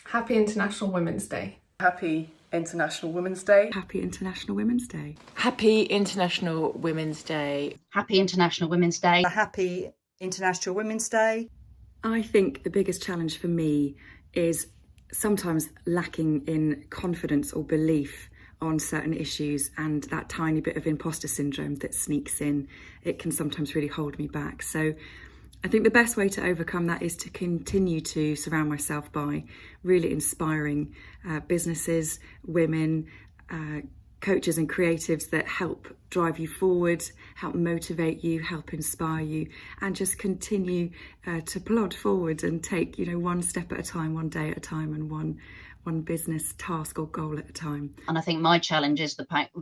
Happy International Women's Day. Happy International Women's Day. Happy International Women's Day. Happy International Women's Day. Happy International Women's Day. A happy International Women's Day. I think the biggest challenge for me is sometimes lacking in confidence or belief on certain issues, and that tiny bit of imposter syndrome that sneaks in, it can sometimes really hold me back. So I think the best way to overcome that is to continue to surround myself by really inspiring businesses, women, coaches and creatives that help drive you forward, help motivate you, help inspire you, and just continue to plod forward and take, one step at a time, one day at a time, and one business task or goal at a time. And I think my challenge is the fact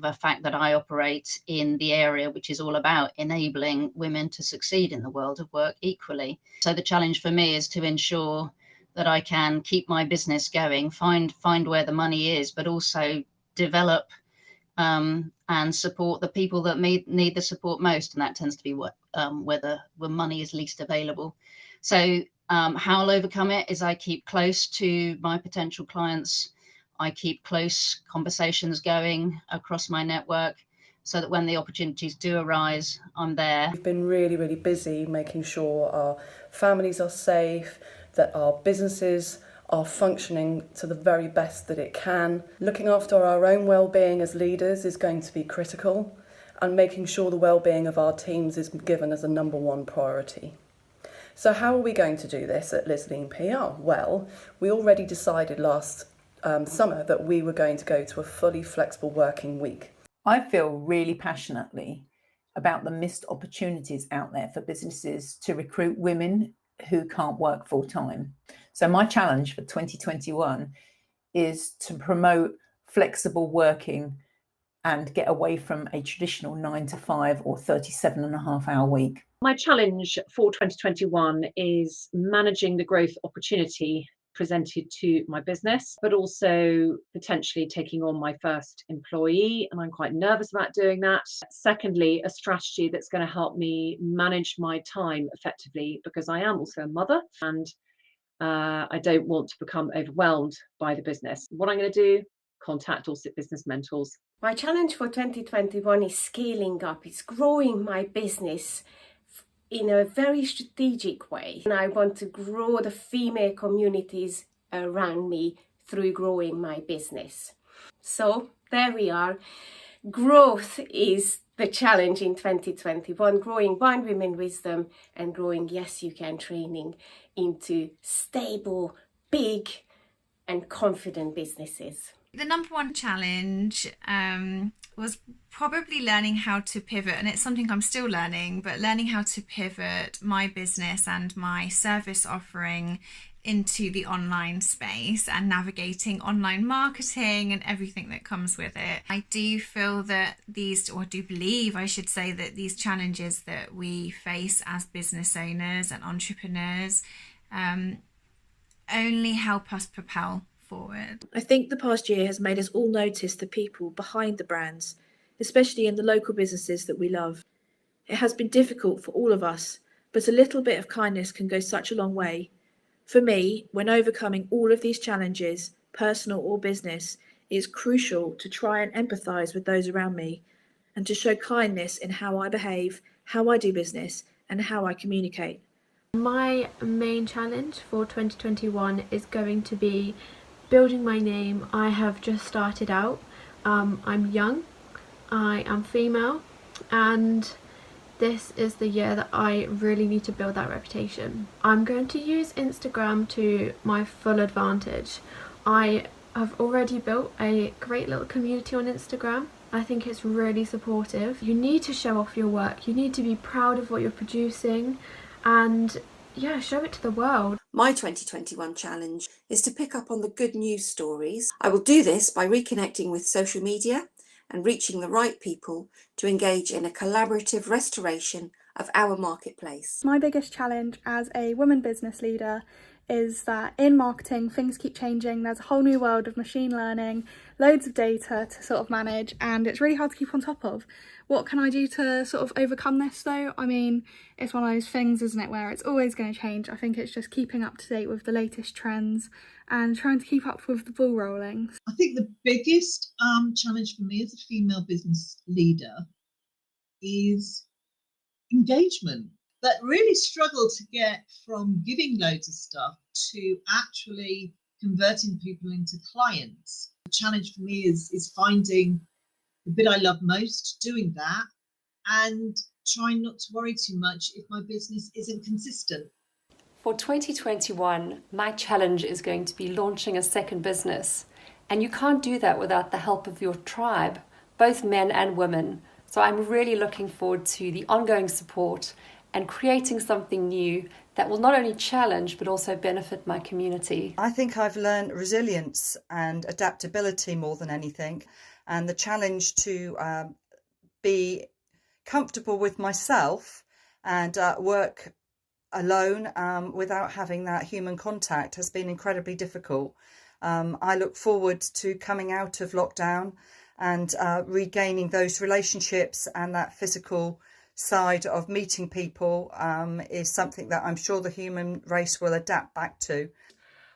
that I operate in the area which is all about enabling women to succeed in the world of work equally. So the challenge for me is to ensure that I can keep my business going, find where the money is, but also develop and support the people that need the support most, and that tends to be where money is least available. So how I'll overcome it is I keep close to my potential clients. I keep close conversations going across my network so that when the opportunities do arise, I'm there. We've been really, really busy making sure our families are safe, that our businesses are functioning to the very best that it can. Looking after our own well-being as leaders is going to be critical, and making sure the well-being of our teams is given as a number one priority. So how are we going to do this at Liz Lean PR? Well, we already decided last summer that we were going to go to a fully flexible working week. I feel really passionately about the missed opportunities out there for businesses to recruit women who can't work full time. So my challenge for 2021 is to promote flexible working and get away from a traditional 9 to 5 or 37.5-hour week. My challenge for 2021 is managing the growth opportunity presented to my business, but also potentially taking on my first employee, and I'm quite nervous about doing that. Secondly, a strategy that's going to help me manage my time effectively, because I am also a mother and I don't want to become overwhelmed by the business. What I'm going to do, contact Dorset Business Mentors. My challenge for 2021 is scaling up. It's growing my business in a very strategic way. And I want to grow the female communities around me through growing my business. So there we are. Growth is the challenge in 2021, growing One Women Wisdom and growing Yes You Can training into stable, big and confident businesses. The number one challenge was probably learning how to pivot, and it's something I'm still learning, but learning how to pivot my business and my service offering into the online space and navigating online marketing and everything that comes with it. I do feel that believe I should say that these challenges that we face as business owners and entrepreneurs only help us propel forward. I think the past year has made us all notice the people behind the brands, especially in the local businesses that we love. It has been difficult for all of us, but a little bit of kindness can go such a long way. For me, when overcoming all of these challenges, personal or business, it is crucial to try and empathise with those around me and to show kindness in how I behave, how I do business, and how I communicate. My main challenge for 2021 is going to be building my name. I have just started out. I'm young, I am female, and this is the year that I really need to build that reputation. I'm going to use Instagram to my full advantage. I have already built a great little community on Instagram. I think it's really supportive. You need to show off your work. You need to be proud of what you're producing and show it to the world. My 2021 challenge is to pick up on the good news stories. I will do this by reconnecting with social media and reaching the right people to engage in a collaborative restoration of our marketplace. My biggest challenge as a woman business leader is that in marketing things keep changing. There's a whole new world of machine learning, loads of data to sort of manage, and it's really hard to keep on top of. What can I do to sort of overcome this though? I mean, it's one of those things, isn't it, where it's always going to change. I think it's just keeping up to date with the latest trends and trying to keep up with the ball rolling. I think the biggest challenge for me as a female business leader is engagement. That really struggle to get from giving loads of stuff to actually converting people into clients. The challenge for me is finding the bit I love most, doing that, and trying not to worry too much if my business isn't consistent. For 2021, my challenge is going to be launching a second business. And you can't do that without the help of your tribe, both men and women. So I'm really looking forward to the ongoing support and creating something new that will not only challenge but also benefit my community. I think I've learned resilience and adaptability more than anything, and the challenge to be comfortable with myself and work alone without having that human contact has been incredibly difficult. I look forward to coming out of lockdown and regaining those relationships, and that physical side of meeting people is something that I'm sure the human race will adapt back to.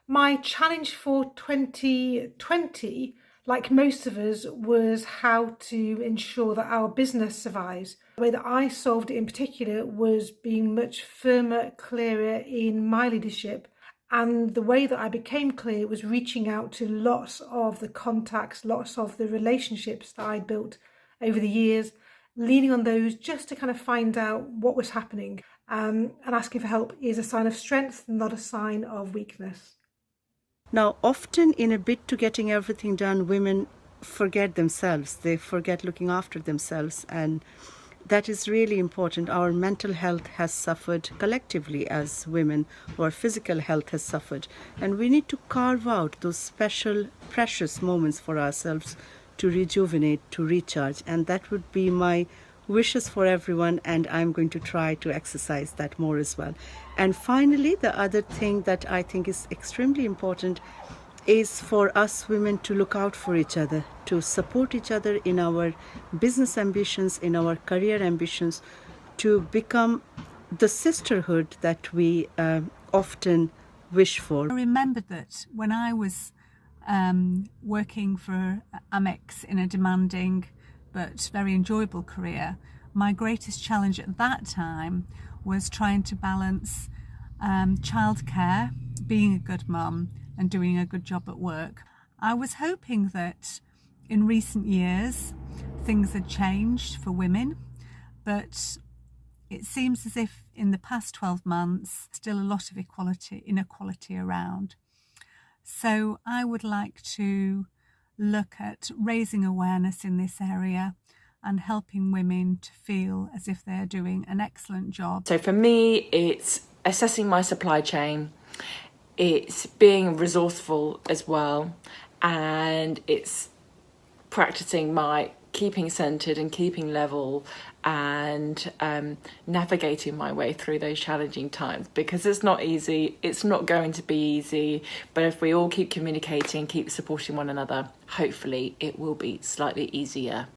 My challenge for 2020, like most of us, was how to ensure that our business survives. The way that I solved it in particular was being much firmer, clearer in my leadership. And the way that I became clear was reaching out to lots of the contacts, lots of the relationships that I'd built over the years, leaning on those just to kind of find out what was happening. And asking for help is a sign of strength, not a sign of weakness. Now, often in a bid to getting everything done, women forget themselves. They forget looking after themselves, and that is really important. Our mental health has suffered collectively as women, our physical health has suffered, and we need to carve out those special, precious moments for ourselves to rejuvenate, to recharge, and that would be my wishes for everyone, and I'm going to try to exercise that more as well. And finally, the other thing that I think is extremely important is for us women to look out for each other, to support each other in our business ambitions, in our career ambitions, to become the sisterhood that we often wish for. I remembered that when I was working for Amex in a demanding but very enjoyable career, my greatest challenge at that time was trying to balance childcare, being a good mum, and doing a good job at work. I was hoping that in recent years things had changed for women, but it seems as if in the past 12 months still a lot of inequality around. So I would like to look at raising awareness in this area and helping women to feel as if they're doing an excellent job. So for me, it's assessing my supply chain, it's being resourceful as well, and it's practicing my keeping centred and keeping level and navigating my way through those challenging times, because it's not easy, it's not going to be easy, but if we all keep communicating, keep supporting one another, hopefully it will be slightly easier.